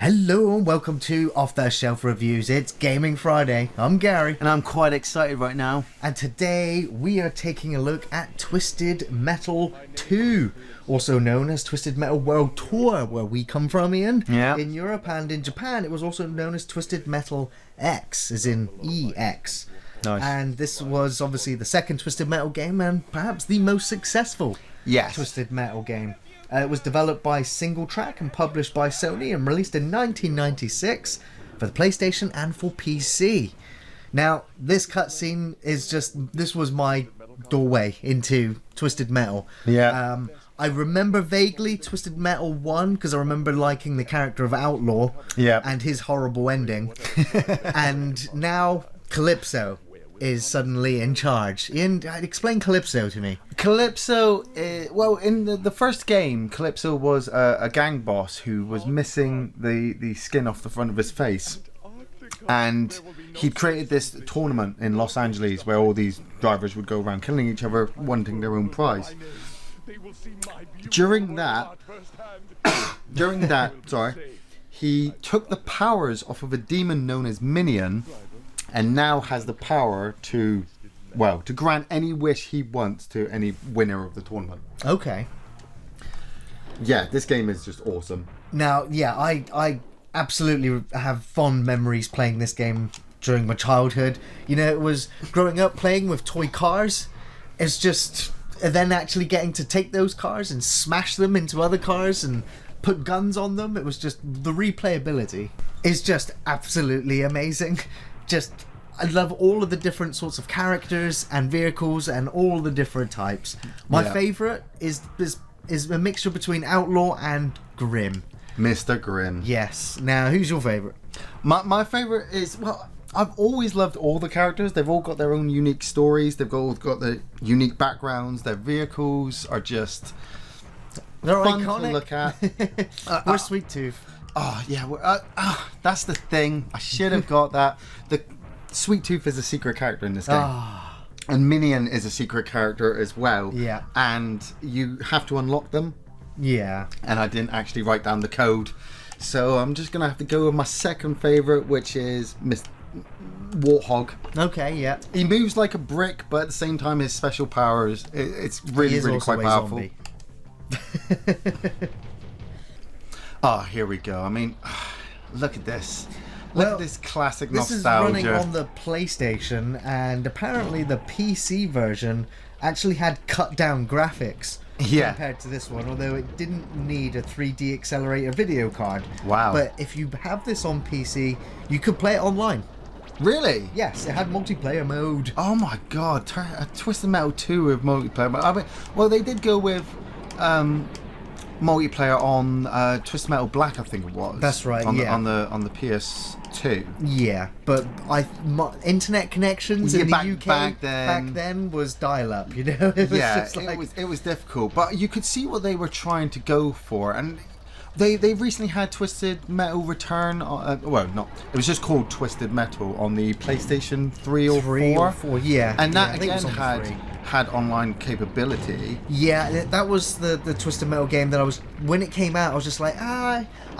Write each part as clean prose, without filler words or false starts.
Hello and welcome to Off the Shelf Reviews. It's Gaming Friday. I'm Gary. And I'm quite excited right now. And today we are taking a look at Twisted Metal 2, also known as Twisted Metal World Tour, where we come from, Ian. Yeah. In Europe and in Japan, it was also known as Twisted Metal X, as in EX. Nice. And this was obviously the second Twisted Metal game and perhaps the most successful Twisted Metal game. It was developed by Single Track and published by Sony and released in 1996 for the PlayStation and for PC. Now, this cutscene is this was my doorway into Twisted Metal. Yeah. I remember vaguely Twisted Metal 1 because I remember liking the character of Outlaw and his horrible ending. And now Calypso is suddenly in charge. Ian, explain Calypso to me. Calypso, in the first game, Calypso was a gang boss who was missing the skin off the front of his face. And he'd created this tournament in Los Angeles where all these drivers would go around killing each other, wanting their own prize. During that, he took the powers off of a demon known as Minion, and now has the power to grant any wish he wants to any winner of the tournament. Okay. Yeah, this game is just awesome. Now, yeah, I absolutely have fond memories playing this game during my childhood. You know, it was growing up playing with toy cars. It's just then actually getting to take those cars and smash them into other cars and put guns on them. It was just, the replayability is just absolutely amazing. I love all of the different sorts of characters and vehicles and all the different types. My favourite is a mixture between Outlaw and Grimm. Mr. Grimm. Yes. Now, who's your favourite? My favourite is, I've always loved all the characters. They've all got their own unique stories. They've all got their unique backgrounds. Their vehicles are just They're fun iconic. to look at. Where's Sweet Tooth? Oh, yeah. That's the thing. I should have got that. The Sweet Tooth is a secret character in this game. And Minion is a secret character as well. Yeah. And you have to unlock them. Yeah. And I didn't actually write down the code. So I'm just going to have to go with my second favourite, which is Warthog. Okay, yeah. He moves like a brick, but at the same time his special powers, it's really quite powerful. Here we go. I mean, look at this. Look at this classic nostalgia. This is running on the PlayStation, and apparently the PC version actually had cut down graphics compared to this one, although it didn't need a 3D accelerator video card. Wow. But if you have this on PC, you could play it online. Really? Yes, it had multiplayer mode. Oh my god, Twisted Metal 2 with multiplayer. But they did go with multiplayer on Twisted Metal Black, I think it was. That's right. On the PS2. Yeah, but internet connections in the UK back then was dial-up. You know, it was just like... it was difficult, but you could see what they were trying to go for, and they recently had Twisted Metal Return. It was just called Twisted Metal on the PlayStation 3 or 4. Yeah, and that again had online capability. Yeah, that was the Twisted Metal game that when it came out, I was just like,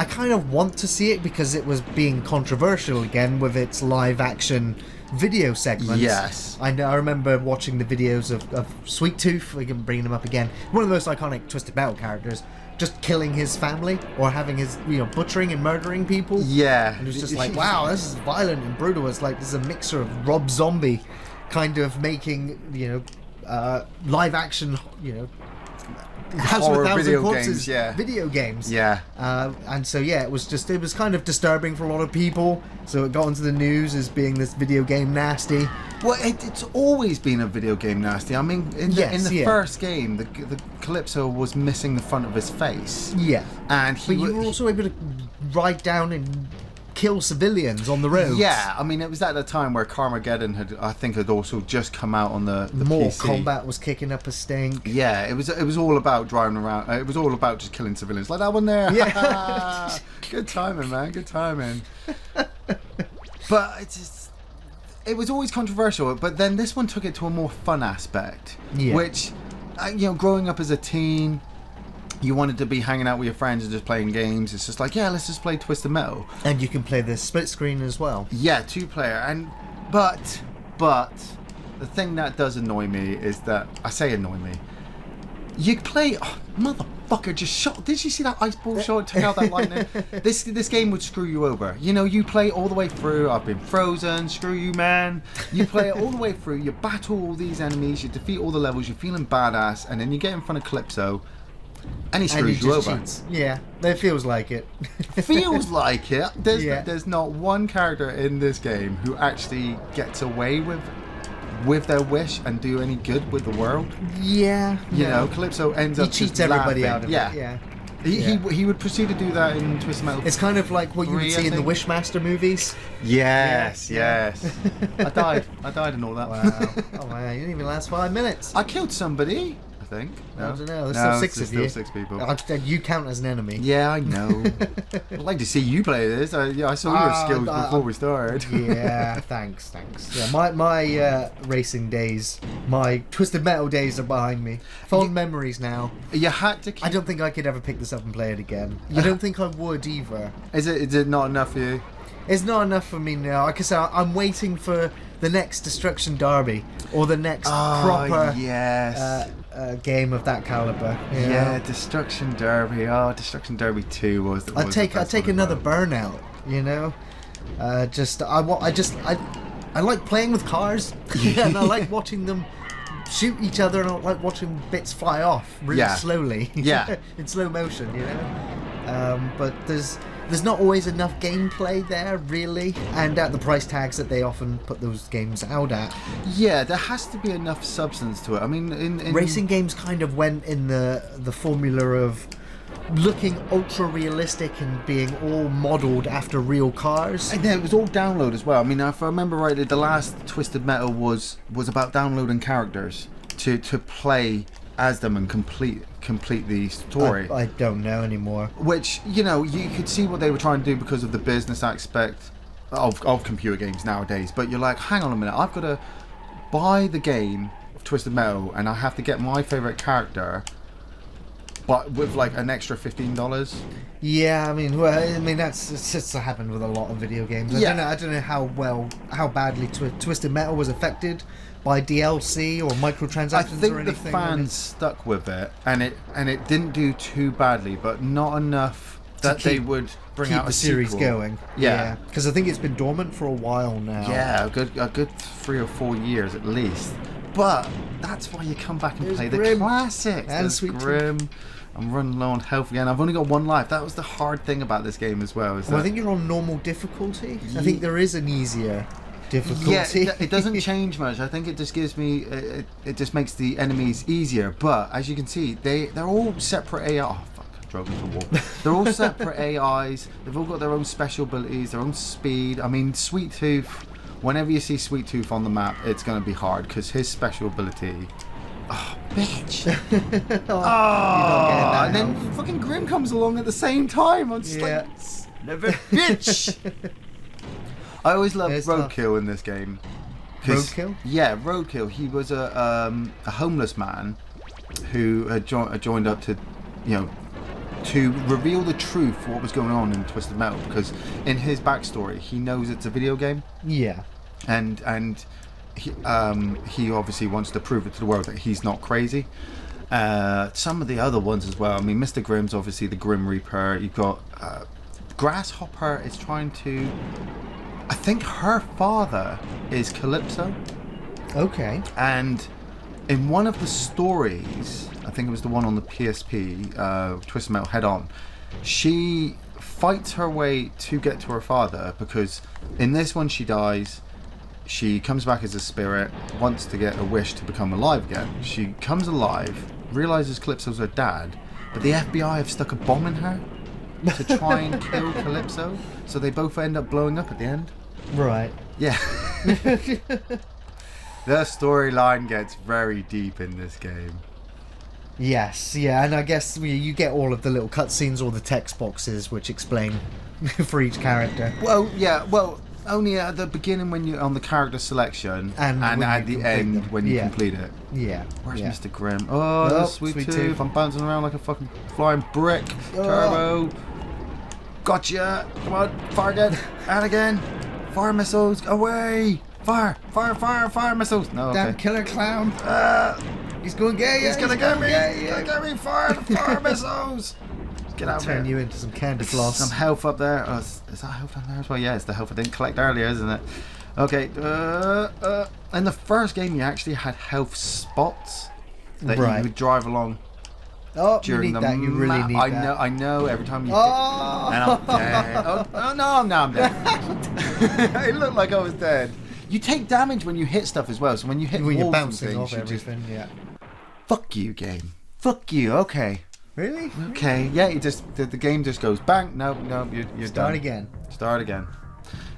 I kind of want to see it because it was being controversial again with its live action video segments. Yes. I remember watching the videos of Sweet Tooth, we can bring him up again, one of the most iconic Twisted Metal characters, just killing his family or having his, butchering and murdering people. Yeah. And it was just like, wow, this is violent and brutal. It's like, this is a mixer of Rob Zombie kind of making, live action, House with a Thousand Corpses video games. Yeah. And so, it was kind of disturbing for a lot of people. So it got into the news as being this video game nasty. Well, it's always been a video game nasty. I mean, in the first game, the Calypso was missing the front of his face. Yeah. But you were also able to ride down and kill civilians on the roads. Yeah, I mean, it was at the time where Carmageddon had also just come out on the More PC. Combat was kicking up a stink. Yeah, it was all about driving around. It was all about just killing civilians, like that one there. Yeah. Good timing, man. Good timing. But it was always controversial. But then this one took it to a more fun aspect, which, growing up as a teen, you wanted to be hanging out with your friends and just playing games, it's just like, yeah, let's just play Twisted Metal. And you can play the split screen as well. Yeah, 2-player. But the thing that does annoy me is that, I say annoy me, you play, motherfucker just shot, did you see that ice ball shot, took out that lightning? This game would screw you over. You know, you play all the way through, I've been frozen, screw you man. You play it all the way through, you battle all these enemies, you defeat all the levels, you're feeling badass, and then you get in front of Calypso, and he screws you over. Cheats. Yeah, it feels like it. Feels like it. There's not one character in this game who actually gets away with their wish and do any good with the world. Yeah. You know, Calypso ends up He cheats just everybody laughing. out of it. Yeah. He would proceed to do that in Twisted Metal. It's kind of like what you would see in the Wishmaster movies. Yes. I died in all that. Wow. Oh man, you didn't even last 5 minutes. I killed somebody, I think. No? I don't know. There's still 6 of you. Still 6 people. You count as an enemy. Yeah, I know. I'd like to see you play this. I saw your skills before we started. Yeah, thanks. Yeah, my racing days, my Twisted Metal days are behind me. Fond memories now. You had to. I don't think I could ever pick this up and play it again. I don't think I would either. Is it not enough for you? It's not enough for me now. Like I said, I'm waiting for the next Destruction Derby or the next proper game of that caliber. Yeah, Destruction Derby. Oh, Destruction Derby 2 was. I'd take another Burnout. You know, I like playing with cars, and I like watching them shoot each other, and I like watching bits fly off really slowly. Yeah, in slow motion. You know, but there's not always enough gameplay there, really, and at the price tags that they often put those games out at. Yeah, there has to be enough substance to it. I mean, in racing games kind of went in the formula of looking ultra realistic and being all modelled after real cars. And it was all download as well. I mean, if I remember rightly, the last Twisted Metal was about downloading characters to play as them and complete the story. I don't know anymore. Which, you know, you could see what they were trying to do because of the business aspect of computer games nowadays. But you're like, hang on a minute, I've got to buy the game of Twisted Metal and I have to get my favourite character, but with like an extra $15. Yeah, I mean that's happened with a lot of video games. I don't know how badly Twisted Metal was affected by DLC or microtransactions. I think or anything. The fans stuck with it, and it didn't do too badly, but not enough that they would bring out a series sequel. going. Yeah, because I think it's been dormant for a while now. Yeah, a good 3 or 4 years at least. But that's why you come back and play Grimm. the classics. And Sweet Grimm. I'm running low on health again. I've only got 1 life. That was the hard thing about this game as well. I think you're on normal difficulty. I think there is an easier difficulty. Yeah, it doesn't change much. I think it just gives me it just makes the enemies easier. But as you can see, they're all separate AI. Oh fuck! I drove into a wall. They're all separate AIs. They've all got their own special abilities, their own speed. I mean, Sweet Tooth. Whenever you see Sweet Tooth on the map, it's going to be hard because his special ability. Oh, bitch! And then fucking Grimm comes along at the same time. I'm just like, never bitch. I always loved Roadkill in this game. Roadkill? Yeah, Roadkill. He was a homeless man who had joined up to, to reveal the truth for what was going on in Twisted Metal, because in his backstory, he knows it's a video game. Yeah. And he obviously wants to prove it to the world that he's not crazy. Some of the other ones as well. I mean, Mr. Grimm's obviously the Grim Reaper. You've got Grasshopper is trying to. I think her father is Calypso. Okay. And in one of the stories, I think it was the one on the PSP, Twisted Metal Head On, she fights her way to get to her father, because in this one she dies. She comes back as a spirit, wants to get a wish to become alive again. She comes alive, realizes Calypso's her dad, but the FBI have stuck a bomb in her to try and kill Calypso, so they both end up blowing up at the end. Right. Yeah. The storyline gets very deep in this game. Yes, yeah, and I guess you get all of the little cutscenes or the text boxes which explain for each character. Well, yeah, only at the beginning when you on the character selection, And when at you the complete end them. when you Yeah. complete it. Yeah. Where's yeah. Mr. Grimm? Oh, Oh, sweet, sweet tooth. tooth. I'm bouncing around like a fucking flying brick. Oh. Turbo. Gotcha. Come on. Fire again. And again. Fire missiles. Away. Fire. Fire, fire, fire missiles. No, Damn okay. killer clown. He's going gay. He's gonna get me. He's gonna get me. Fire the fire missiles. Get out of Turn here. you into some candy floss. Some health up there. Oh, is that health down there as well? Yeah, it's the health I didn't collect earlier, isn't it? Okay. In the first game, you actually had health spots that Right. you would drive along Oh, you during need the that. You really map. need I that. know. I know. Every time you. Oh! And I'm dead. Oh no! Now I'm dead. It looked like I was dead. You take damage when you hit stuff as well. So when you hit When you're walls and bouncing things, off you just everything, yeah. fuck you, game. Fuck you. Okay. Really? Okay. Yeah. You just the game just goes bang. No. You're Start done. again. Start again.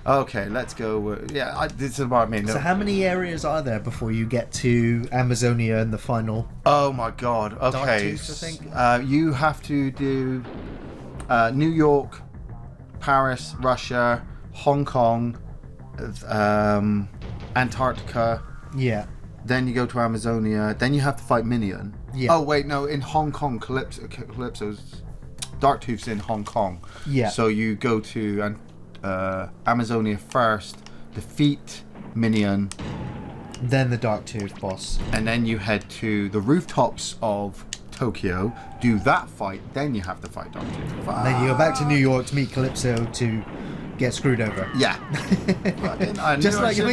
Okay, let's go. Yeah, this is what I mean. So how many areas are there before you get to Amazonia and the final? Oh my god. Okay. Tooth, I think? You have to do New York, Paris, Russia, Hong Kong, Antarctica. Yeah. Then you go to Amazonia. Then you have to fight Minion. Yeah. Oh wait, no. In Hong Kong, Calypso's Darktooth's in Hong Kong. Yeah. So you go to Amazonia first, defeat Minion, Then the Dark Tooth boss. and then you head to the rooftops of Tokyo, do that fight, then you have to fight Darktooth. And then you go back to New York to meet Calypso to get screwed over. Yeah. Just like you're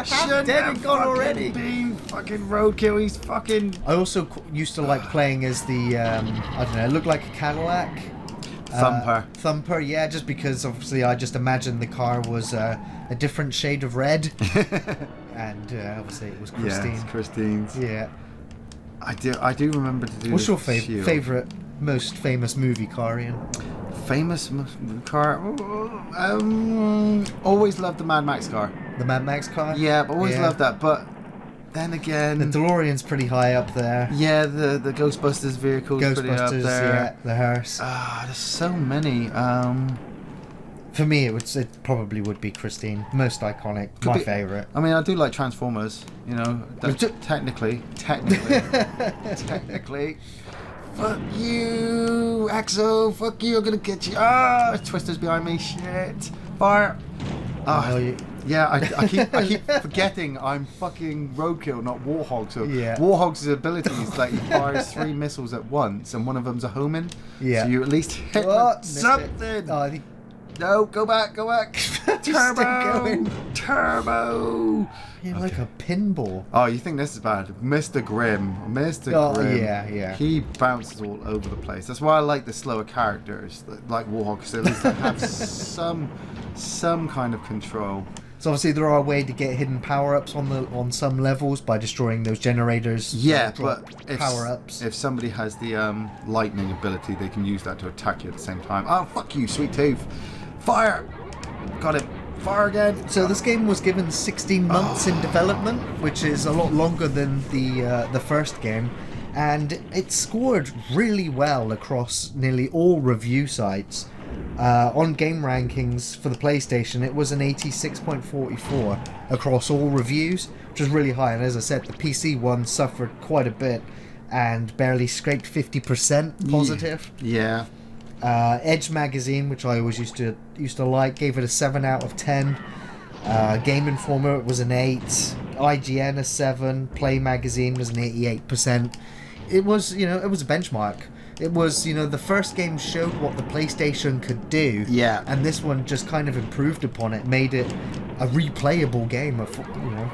half dead and gone already. Been fucking roadkill. He's fucking I also used to like playing as the, I don't know, it looked like a Cadillac. Thumper. Thumper, yeah, just because obviously I just imagined the car was a different shade of red. And obviously it was Christine. Yeah, it's Christine's. Yeah. I do remember to do. What's your shield. favorite, most famous movie, Karian? Famous car? Always loved the Mad Max car. The Mad Max car? Yeah, but always Yeah. loved that. But then again, The DeLorean's pretty high up there. yeah, the Ghostbusters vehicle's pretty up Ghostbusters, there. yeah, the hearse. There's so many. For me, it probably would be Christine. Most iconic, Could my be- favourite. I mean, I do like Transformers. You know, But ju- technically. Fuck you, Axel. Fuck you. I'm gonna get you. Ah, Twister's behind me. Shit. Fire. Oh, you- Yeah, I keep forgetting I'm fucking Roadkill, not Warthog. So Yeah. Warthog's ability is that he fires 3 missiles at once, and one of them's a Homan. Yeah. So you at least hit Oh, missed it. something. Oh, I think No, go back. Still Turbo. going. Turbo. you're like a pinball. Oh, you think this is bad? Mr. Grimm. Mr. Oh, Grimm. yeah. He bounces all over the place. That's why I like the slower characters, like Warhawk, because at least they have some kind of control. So obviously there are a way to get hidden power-ups on some levels by destroying those generators. Yeah, that drop but if power-ups. if somebody has the lightning ability, they can use that to attack you at the same time. Oh, fuck you, Sweet Tooth. Fire! Got him. Fire again. So this game was given 16 months in development, which is a lot longer than the first game, and it scored really well across nearly all review sites. On game rankings for the PlayStation, it was an 86.44 across all reviews, which was really high. And as I said, the PC one suffered quite a bit and barely scraped 50% positive. Yeah. Edge magazine, which I always used to like, gave it a 7 out of 10. Game Informer, it was an 8. IGN a 7. Play magazine was an 88%. It was a benchmark. It was, the first game showed what the PlayStation could do. Yeah. And this one just kind of improved upon it, made it a replayable game,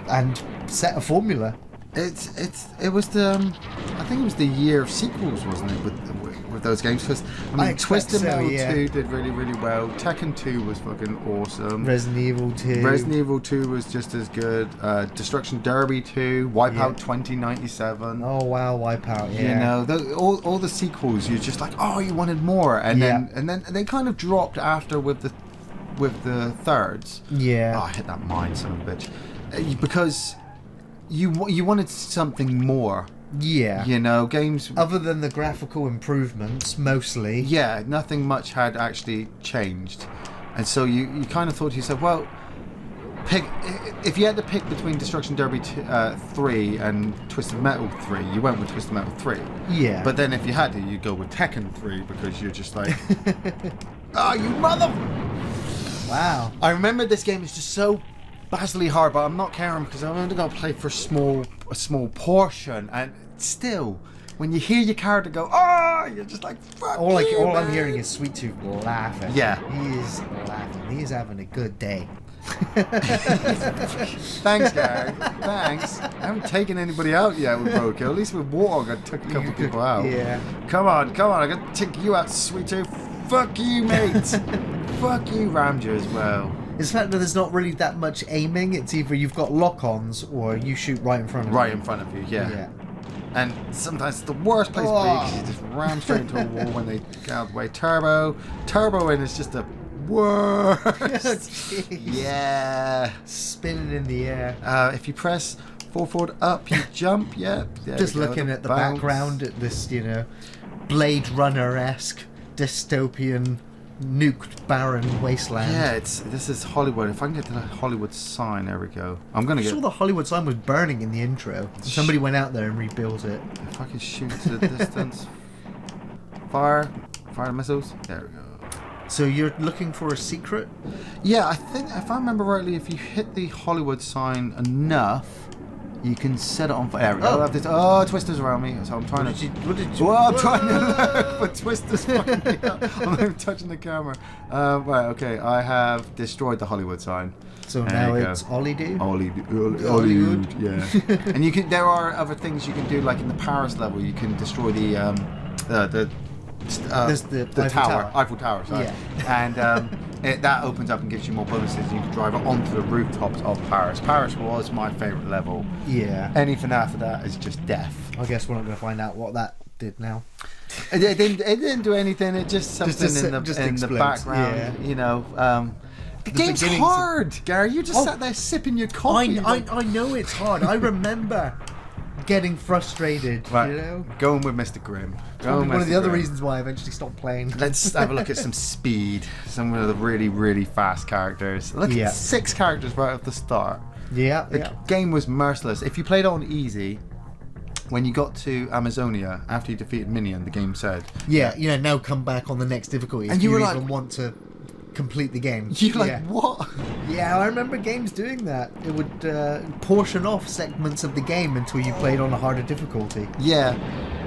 and set a formula. It was I think it was the year of sequels, wasn't it, with those games? Because I expect Twisted so, Metal yeah. 2 did really, really well. Tekken 2 was fucking awesome. Resident Evil 2. Resident Evil 2 was just as good. Destruction Derby 2, Wipeout Yeah. 2097. Oh wow, Wipeout, yeah. You know, all the sequels, you're just like, oh, you wanted more, and Yeah. then they kind of dropped after with the thirds. Yeah. Oh, I hit that mine, son of a bitch. Because you wanted something more. Yeah. You know, games. Other than the graphical improvements, mostly. Yeah, nothing much had actually changed, and so you kind of thought to yourself, well, pick. If you had to pick between Destruction Derby 3 and Twisted Metal 3, you went with Twisted Metal 3. Yeah. But then if you had to, you'd go with Tekken 3 because you're just like, oh, you mother. Wow. I remember this game is just so badly hard, but I'm not caring because I'm only going to play for a small portion, and still, when you hear your character go, oh, you're just like, fuck All man. I'm hearing is Sweet Tooth laughing. Yeah. He is laughing. He is having a good day. Thanks, Gary. Thanks. I haven't taken anybody out yet with Roadkill. At least with Warthog, I took a couple people out. Yeah. Come on. I got to take you out, Sweet Tooth. Fuck you, mate. Fuck you, rammed you as well. It's the fact that there's not really that much aiming. It's either you've got lock-ons or you shoot right in front of you. Right in front of you, yeah. And sometimes it's the worst place to be because you just ram straight into a wall when they get out of the way. Turbo in is just the worst. Yeah. Spinning in the air. If you press forward up, you jump. Yeah. Just looking at the background at this, Blade Runner-esque dystopian nuked barren wasteland. Yeah, this is Hollywood. If I can get to the Hollywood sign, there we go. I'm gonna I saw the Hollywood sign was burning in the intro. Somebody went out there and rebuilt it. If I can shoot to the distance, fire the missiles. There we go. So you're looking for a secret? Yeah, I think if I remember rightly, if you hit the Hollywood sign enough, you can set it on fire. There we go. Oh, Twister's around me, so I'm trying What did you? Well, I'm trying to look for Twister's fucking me up. I'm not even touching the camera. Right, okay. I have destroyed the Hollywood sign. So There now you go. it's Hollywood? Hollywood, yeah. And you can. There are other things you can do, like in the Paris level, you can destroy the Eiffel Tower. Sorry. Yeah. And that opens up and gives you more bonuses. You can drive it onto the rooftops of Paris. Paris was my favourite level. Yeah. Anything after that is just death. I guess we're not going to find out what that did now. It didn't do anything. It just something in the background. Yeah. The game's hard, Gary. You just sat there sipping your coffee. I know it's hard. I remember getting frustrated. Right. Going with Mr. Grimm. One of the other reasons why I eventually stopped playing. Let's have a look at some speed. Some of the really, really fast characters. Look at 6 characters right at the start. Yeah. The game was merciless. If you played on easy, when you got to Amazonia, after you defeated Minion, the game said... Yeah, now come back on the next difficulty. And you were even want to complete the game. You're like, what? Yeah, I remember games doing that. It would portion off segments of the game until you played on a harder difficulty. Yeah.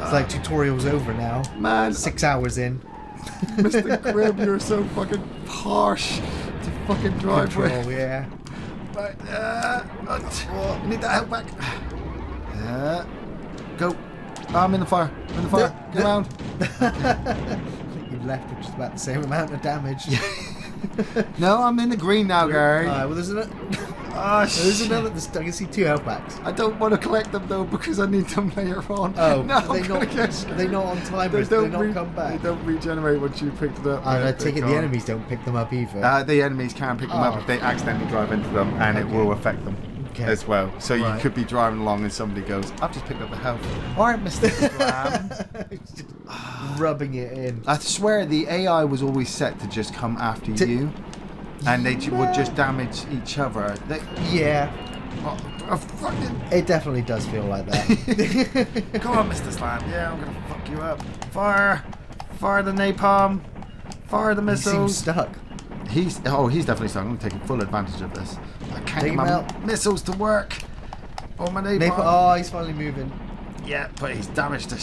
It's like tutorial's over now. Man. 6 hours in. Mr. Grimm, you're so fucking harsh to fucking drive with. Yeah. Right, I need that help back. Go. I'm in the fire. Get around. I think you left with just about the same amount of damage. No, I'm in the green now, Gary. Well, there's another. I can see 2 health packs. I don't want to collect them though because I need them later on. Oh, no, are they not on timers? Do they not come back? They don't regenerate once you pick them up. I take it the enemies don't pick them up either. The enemies can pick them up if they accidentally drive into them, and it will affect them as well. So you could be driving along and somebody goes, "I've just picked up the health." All right, Mr. Graham. Rubbing it in. I swear the AI was always set to just come after you, and they would just damage each other. It definitely does feel like that. Come on, Mr. Slam. Yeah, I'm gonna fuck you up. Fire the napalm. Fire the missiles. He seems stuck. He's definitely stuck. I'm taking full advantage of this. I can't get my missiles to work. Oh, my napalm. Oh, he's finally moving. Yeah, but he's damaged to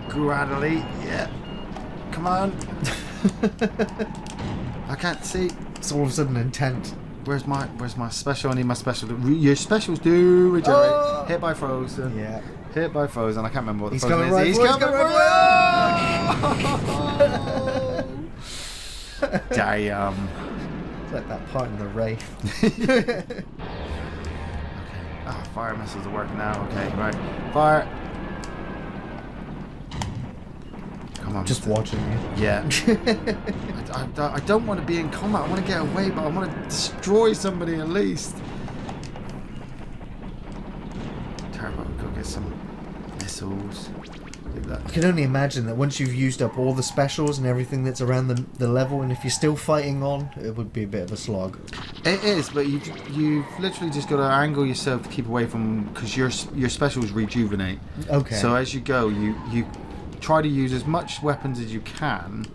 gradually. Yeah. Come on. I can't see. It's all of a sudden intent. Where's my special? I need my special. Your specials do regenerate. Oh. Hit by frozen. Yeah. Hit by frozen. I can't remember what the frozen is. Right, he's coming right. Damn. It's like that part in the Wraith. Okay. Oh, fire missiles are working now. Okay, right. Fire. Come on. Just watching you. Yeah. I don't want to be in combat. I want to get away, but I want to destroy somebody at least. Turbo, go get some missiles. did that. I can only imagine that once you've used up all the specials and everything that's around the level, and if you're still fighting on, it would be a bit of a slog. It is, but you've literally just got to angle yourself to keep away from, because your specials rejuvenate. Okay. So as you go, you try to use as much weapons as you can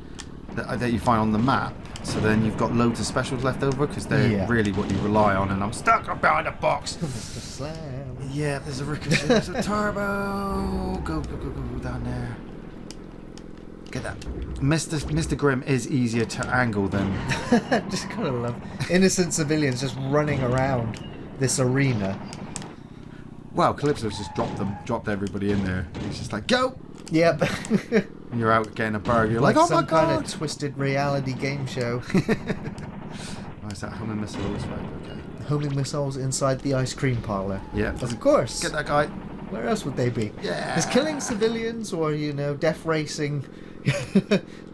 that you find on the map. So then you've got loads of specials left over, because they're really what you rely on. And I'm stuck behind a box. Mr. Slam. Yeah, there's a ricochet, there's a turbo. Go down there. Get that. Mr. Grimm is easier to angle than... Just kind of love innocent civilians just running around this arena. Wow, Calypso's just dropped everybody in there. He's just like, go! Yep. And you're out getting a burger. You're like, oh some my god! kind of twisted reality game show. Oh, is that homing missiles? Right, okay. Homing missiles inside the ice cream parlor. Yeah. Of course. Get that guy. Where else would they be? Yeah. Is killing civilians or, death racing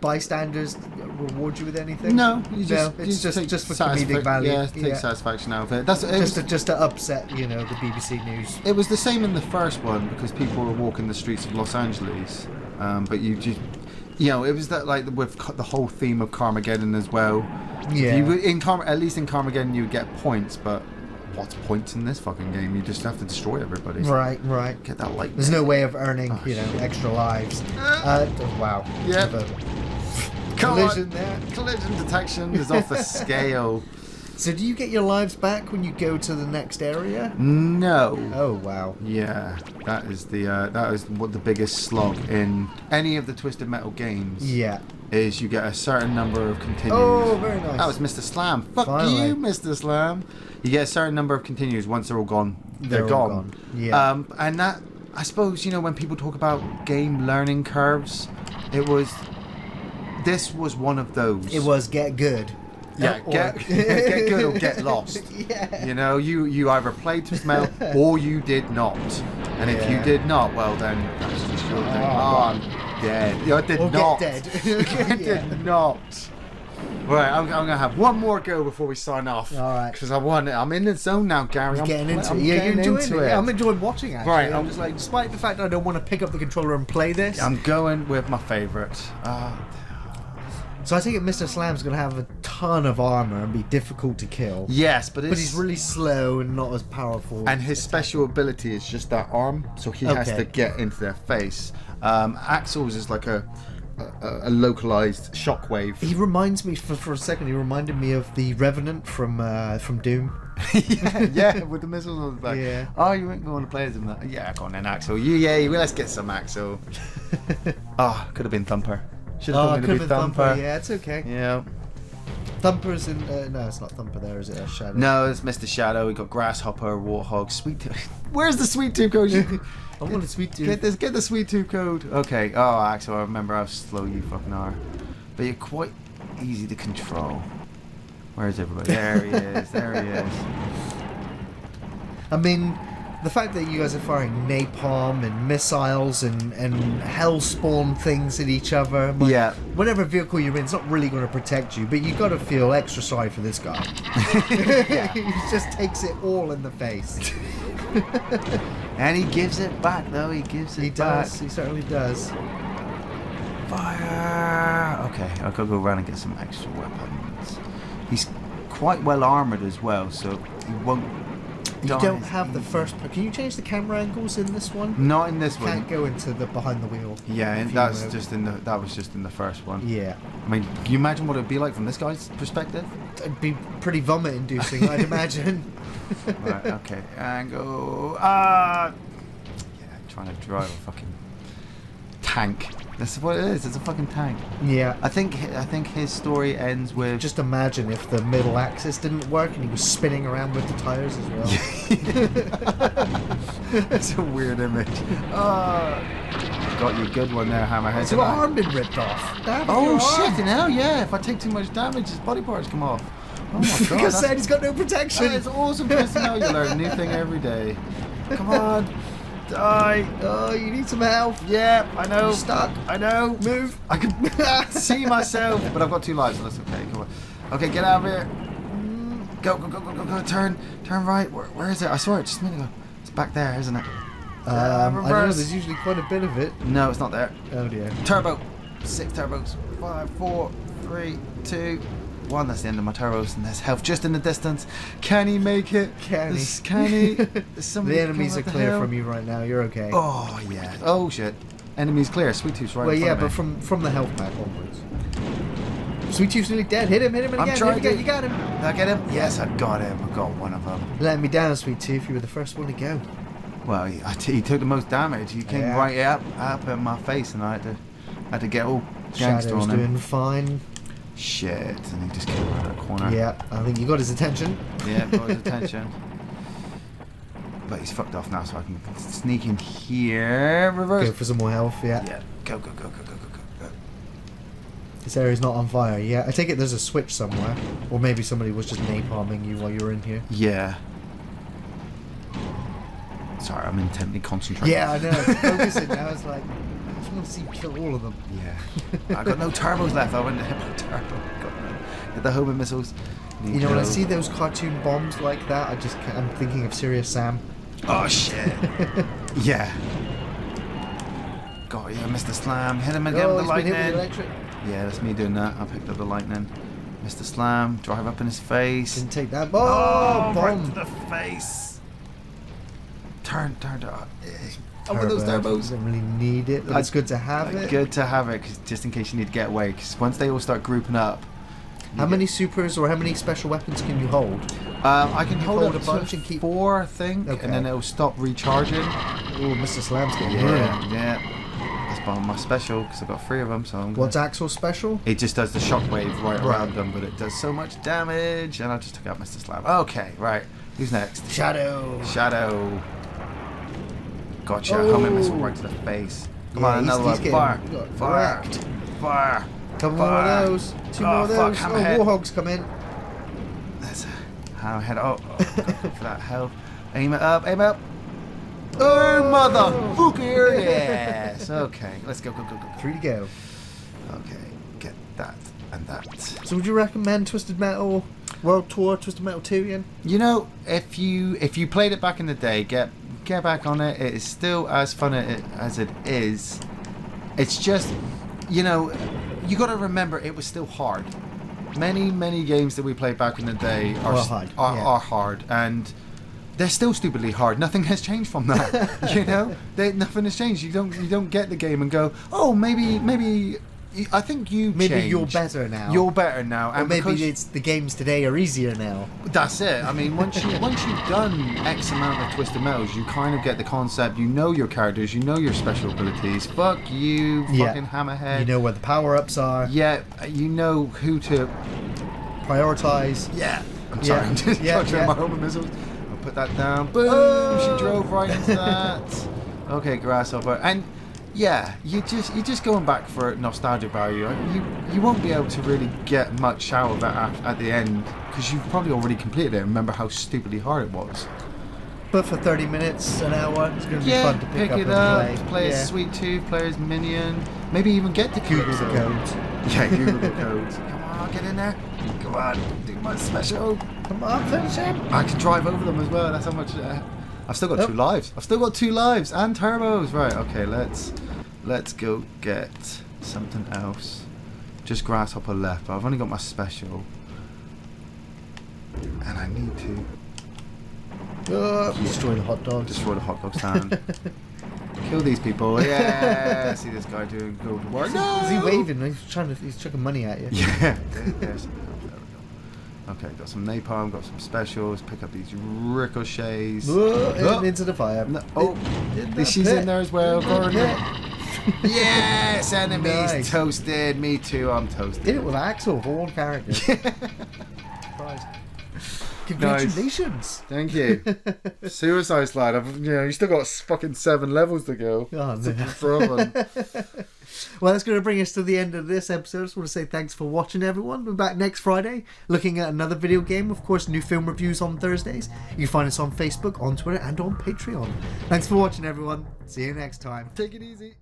bystanders reward you with anything? No, it's just for comedic value. Yeah, take satisfaction out of it. Just to upset, the BBC News. It was the same in the first one, because people were walking the streets of Los Angeles. But you just, it was that, like, with the whole theme of Carmageddon as well. Yeah. At least in Carmageddon you would get points, but what's points in this fucking game? You just have to destroy everybody. Right. Get that light. There's no way of earning, extra lives. Wow. Yep. Collision there. Collision detection is off the scale. So do you get your lives back when you go to the next area? No. Oh wow. Yeah, that is what the biggest slog in any of the Twisted Metal games. Yeah. Is you get a certain number of continues. Oh, very nice. That was Mr. Slam. Fuck Finally. you, Mr. Slam. You get a certain number of continues. Once they're all gone, they're all gone. Yeah. And that, I suppose, when people talk about game learning curves, this was one of those. It was get good. Yeah, get good or get lost. Yeah. You either played Twisted Metal or you did not. And if you did not, well then that's just your thing. I'm dead. I did or not. Get dead. I did not. Right, I'm gonna have one more go before we sign off. All right. Because I'm in the zone now, Gary. I'm getting into I'm it. Yeah, you're getting enjoying into it. it. Yeah, I'm enjoying watching actually. Right, I'm just like, despite the fact that I don't want to pick up the controller and play this. I'm going with my favourite. So I think Mr. Slam's going to have a ton of armor and be difficult to kill. Yes, but he's really slow and not as powerful. And his special ability is just that arm, so he has to get into their face. Axel's is like a localized shockwave. He reminds me, for a second, he reminded me of the Revenant from Doom. yeah, with the missiles on the back. Yeah. Oh, you weren't going to play as him? Yeah, go on then, Axel. Let's get some Axel. Could have been Thumper. Should have told me to be Thumper. Yeah, it's okay. Yeah. Thumper's in... no, it's not Thumper there, is it? Shadow. No, it's Mr. Shadow. We got Grasshopper, Warthog, Sweet Tooth. Where's the Sweet Tooth code? I want a Sweet Tooth. Get the Sweet Tooth code. Okay. Oh, Axel, I remember how slow you fucking are. But you're quite easy to control. Where's everybody? There he is. There he is. I mean... The fact that you guys are firing napalm and missiles and hellspawn things at each other. Yeah. Whatever vehicle you're in, it's not really going to protect you, but you've got to feel extra sorry for this guy. He just takes it all in the face. And he gives it back, though. He gives it back. He does. He certainly does. Fire! Okay, I'll go around and get some extra weapons. He's quite well armoured as well, so he won't... You don't have the first... Can you change the camera angles in this one? Not in this one. Can't go into the behind the wheel. Yeah, and that was just in the first one. Yeah. I mean, can you imagine what it'd be like from this guy's perspective? It'd be pretty vomit-inducing, I'd imagine. Right, okay. Angle... Yeah, trying to drive a fucking tank. That's what it is. It's a fucking tank. Yeah. I think his story ends with... Just imagine if the middle axis didn't work and he was spinning around with the tires as well. It's a weird image. Got you a good one there, Hammerhead. Has your arm been ripped off? Oh shit! Hell yeah! If I take too much damage, his body parts come off. Oh my god! Like I said, he's got no protection. It's awesome to know. You learn a new thing every day. Come on. Die! Oh, you need some help. Yeah, I know. You're stuck. I know. Move. I can see myself, but I've got 2 lives, so that's okay. Come on. Okay, get out of here. Go. Turn right. Where is it? I saw it just a minute ago. It's back there, isn't it? I don't know, reverse. there's usually quite a bit of it. No, it's not there. Oh dear. Turbo. 6 turbos. 5, 4, 3, 2, 1. That's the end of my turbos, and there's health just in the distance. Can he make it? Can he? Can he? The enemies are clear from you right now. You're okay. Oh yeah. Oh shit. Enemies clear. Sweet Tooth's right. Well, in yeah, front but of me. from the health pack onwards. Sweet Tooth's nearly dead. Hit him and I'm again. trying Hit him to. again. You got him. Did I get him? Yes, I got him. I got one of them. Let me down, Sweet Tooth. You were the first one to go. Well, he took the most damage. He came right up in my face, and I had to get all gangster Shadow's on him. doing fine. Shit, and he just came around that corner. Yeah, I think you got his attention. Yeah, got his attention. But he's fucked off now, so I can sneak in here. Reverse. Go for some more health, yeah. Yeah. Go. This area's not on fire. Yeah, I take it there's a switch somewhere. Or maybe somebody was just napalming you while you were in here. Yeah. Sorry, I'm intently concentrating. Yeah, I know. Focusing now. It's like, I just want to see you kill all of them. Yeah. I got no turbos left. I went to hit my turbo. Got no. Hit the homing missiles. You know, when I see those cartoon bombs like that, I'm thinking of Serious Sam. Oh shit. Yeah. God, yeah, Mr. Slam. Hit him again with the he's been hit with lightning. electric. Yeah, that's me doing that. I picked up the lightning. Mr. Slam. Drive up in his face. Didn't take that. Oh, Bomb! right to the face. Turn. Over those turbos. Don't really need it, but it's good to have it. Good to have it, 'cause just in case you need to get away. Because once they all start grouping up. How many supers or how many special weapons can you hold? I can hold hold up a bunch and keep 4, I think, Okay. and then it'll stop recharging. Oh, Mr. Slam's getting ruined. Yeah. That's my special because I've got 3 of them. So I'm What's Axel's special? It just does the shockwave right Right. around them, but it does so much damage, and I just took out Mr. Slam. Okay, right. Who's next? Shadow. Shadow. Gotcha. Oh. Helmet missile right to the face. Come Yeah, on, he's another one. getting Fire. got Fire. wrecked. Fire. Couple more Fire. of those. 2 more Oh, of fuck, those. Hammerhead. Warthogs come in. There's a Hammerhead. Oh, for that health. Aim it up. Aim up. Oh, motherfucker. Yes. Okay. Let's go. 3 to go. Okay. Get that and that. So would you recommend Twisted Metal World Tour, Twisted Metal 2, Ian? You know, if you played it back in the day, get back on it. It is still as fun as it is. It's just, you know, you got to remember it was still hard. Many games that we played back in the day are hard, and they're still stupidly hard. Nothing has changed from that. You know, nothing has changed. You don't get the game and go, oh, maybe. I think Maybe changed. you're better now. You're better now, Or and maybe because it's the games today are easier now. that's it. I mean, once you've done X amount of Twisted Metals, you kind of get the concept. You know your characters. You know your special abilities. Fuck you, fucking Hammerhead. You know where the power-ups are. Yeah, you know who to. Prioritize. Yeah. I'm sorry. I'm just touching my homing missiles. I'll put that down. Boom. Oh. She drove right into that. Okay, grasshopper. And yeah, you're just going back for nostalgia value. You won't be able to really get much out of that at the end because you've probably already completed it and remember how stupidly hard it was. But for 30 minutes, an hour, it's going to be fun to pick up it and up, play yeah. a Sweet Tooth, play as Minion, maybe even get to Google the Calypso. codes. Yeah, Google the codes. Come on, get in there. Come on, do my special. Come on, finish him. I can drive over them as well. That's how much. I've still got 2 lives. I've still got 2 lives and turbos. Right. Okay. Let's go get something else. Just grasshopper left. But I've only got my special, and I need to Destroy the hot dogs. destroy the hot dog stand. Kill these people. Yeah. See this guy doing good work. No! Is he waving? He's chucking money at you. Yeah. There's something else. There we go. Okay, got some napalm, got some specials. Pick up these ricochets. Whoa, into the fire. No, she's in there as well. Yeah. Yes, enemies Nice. toasted. Me too. I'm toasted. Did it with Axel, of all characters. Surprised. Congratulations. Thank you. Suicide Slide. You still got fucking 7 levels to go. Oh, no. Problem. Well, that's going to bring us to the end of this episode. I just want to say thanks for watching, everyone. We're back next Friday looking at another video game. Of course, new film reviews on Thursdays. You can find us on Facebook, on Twitter, and on Patreon. Thanks for watching, everyone. See you next time. Take it easy.